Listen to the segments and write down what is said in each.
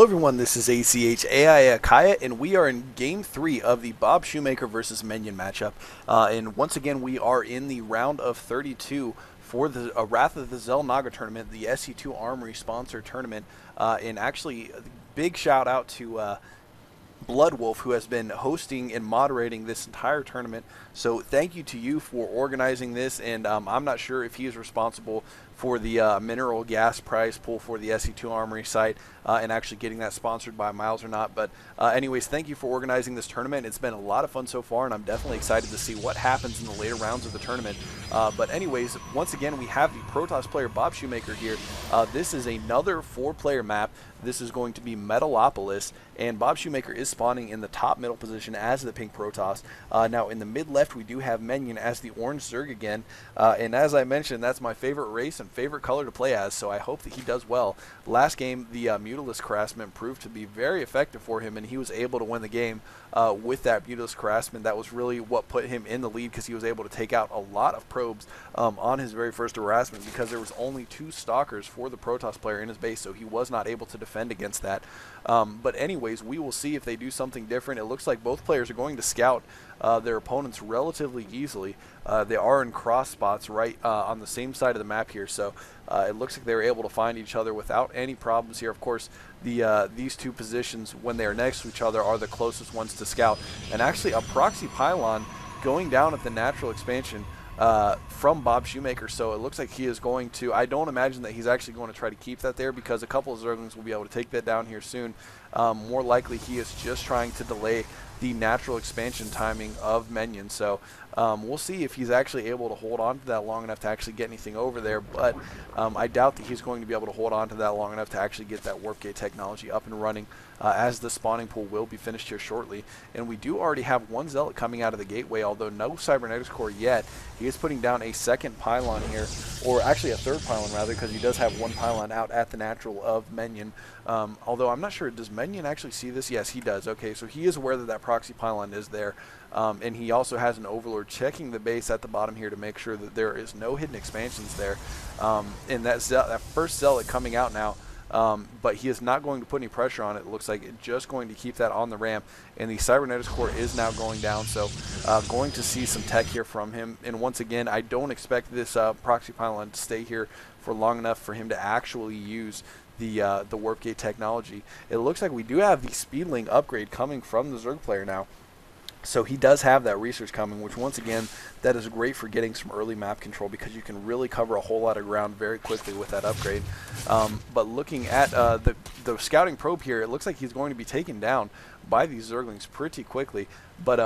Hello everyone, this is ACHAI Akaya, and we are in Game 3 of the Bob Shoemaker versus Menion matchup. And once again, we are in the round of 32 for the Wrath of the xel'naga tournament, the SC2 Armory sponsored tournament. And actually, big shout out to Bloodwolf, who has been hosting and moderating this entire tournament. So thank you to you for organizing this, and I'm not sure if he is responsible for the mineral gas prize pool for the SC2 Armory site and actually getting that sponsored by Miles or not. But anyways, thank you for organizing this tournament. It's been a lot of fun so far, and I'm definitely excited to see what happens in the later rounds of the tournament. But anyways, once again, we have the Protoss player Bob Shoemaker here. This is another 4-player map. This is going to be Metalopolis, and Bob Shoemaker is spawning in the top middle position as the pink Protoss. Now in the mid left, we do have Menion as the orange Zerg again, and as I mentioned, that's my favorite race and favorite color to play as, so I hope that he does well. Last game, the Mutilus Harassment proved to be very effective for him, and he was able to win the game with that Mutilus Harassment. That was really what put him in the lead, because he was able to take out a lot of probes on his very first harassment, because there was only 2 stalkers for the Protoss player in his base, so he was not able to defend against that. But anyways, we will see if they do something different. It looks like both players are going to scout their opponents relatively easily. They are in cross spots right on the same side of the map here, so it looks like they were able to find each other without any problems here. Of course, these 2 positions, when they are next to each other, are the closest ones to scout. And actually, a proxy pylon going down at the natural expansion from Bob Shoemaker, so it looks like he is going to, I don't imagine that he's actually going to try to keep that there, because a couple of Zerglings will be able to take that down here soon. More likely he is just trying to delay the natural expansion timing of Menion, so we'll see if he's actually able to hold on to that long enough to actually get anything over there, but I doubt that he's going to be able to hold on to that long enough to actually get that warp gate technology up and running, as the spawning pool will be finished here shortly. And we do already have 1 Zealot coming out of the gateway, although no Cybernetics core yet. He is putting down a 2nd pylon here, or actually a 3rd pylon rather, because he does have 1 pylon out at the natural of Menion. Although I'm not sure, does Menion actually see this? Yes, he does. Okay, so he is aware that that proxy pylon is there. And he also has an Overlord checking the base at the bottom here to make sure that there is no hidden expansions there. And that first Zealot coming out now, but he is not going to put any pressure on it. It looks like it's just going to keep that on the ramp, and the Cybernetics core is now going down, so going to see some tech here from him. And once again, I don't expect this proxy pylon to stay here for long enough for him to actually use the warp gate technology. It looks like we do have the Speedling upgrade coming from the Zerg player now. So he does have that research coming, which once again, that is great for getting some early map control, because you can really cover a whole lot of ground very quickly with that upgrade. But looking at the scouting probe here, it looks like he's going to be taken down by these Zerglings pretty quickly. But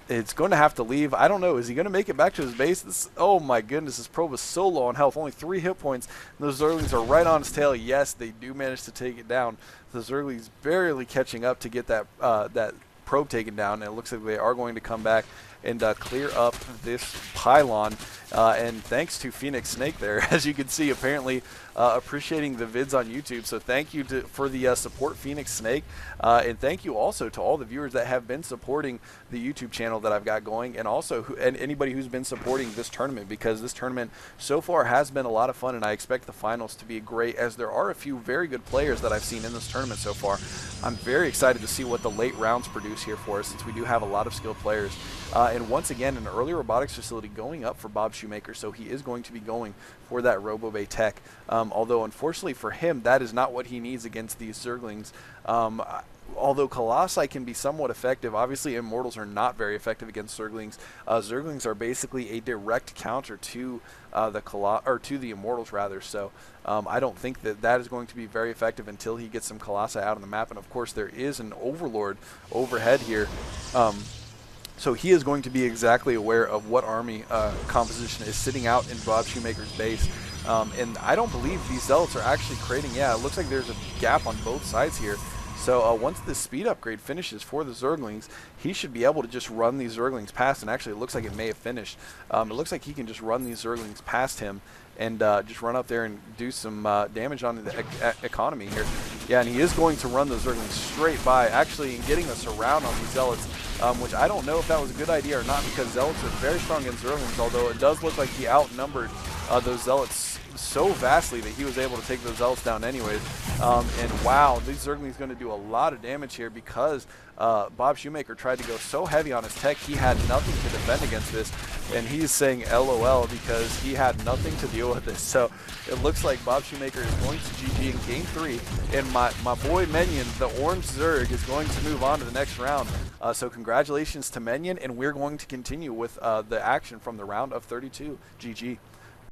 it's going to have to leave. I don't know. Is he going to make it back to his base? Oh my goodness, this probe is so low on health. Only 3 hit points. Those Zerglings are right on his tail. Yes, they do manage to take it down. The Zerglings barely catching up to get that that probe taken down, and it looks like they are going to come back and clear up this pylon, and thanks to Phoenix Snake there, as you can see, apparently appreciating the vids on YouTube. So thank you for the support, Phoenix Snake, and thank you also to all the viewers that have been supporting the YouTube channel that I've got going, and also anybody who's been supporting this tournament, because this tournament so far has been a lot of fun, and I expect the finals to be great, as there are a few very good players that I've seen in this tournament so far. I'm very excited to see what the late rounds produce here for us, since we do have a lot of skilled players. And once again, an early robotics facility going up for Bob Shoemaker, so he is going to be going for that RoboBay tech. Although unfortunately for him, that is not what he needs against these Zerglings. Although Colossi can be somewhat effective, obviously Immortals are not very effective against Zerglings. Zerglings are basically a direct counter to the Immortals rather. So I don't think that is going to be very effective until he gets some Colossi out on the map. And of course, there is an Overlord overhead here. So he is going to be exactly aware of what army composition is sitting out in Bob Shoemaker's base. And I don't believe these Zealots are actually creating, yeah, it looks like there's a gap on both sides here. So once this speed upgrade finishes for the Zerglings, he should be able to just run these Zerglings past, and actually it looks like it may have finished. It looks like he can just run these Zerglings past him and just run up there and do some damage on the economy here. Yeah, and he is going to run those Zerglings straight by, actually, and getting a surround on these Zealots. which I don't know if that was a good idea or not, because Zealots are very strong against Zerglings, although it does look like he outnumbered those Zealots so vastly that he was able to take those Zealots down anyways. And wow, these Zerglings going to do a lot of damage here because Bob Shoemaker tried to go so heavy on his tech, he had nothing to defend against this, and he's saying LOL because he had nothing to deal with this. So it looks like Bob Shoemaker is going to GG in Game 3, and my boy Menion, the orange Zerg, is going to move on to the next round. So congratulations to Menion, and we're going to continue with the action from the round of 32. GG.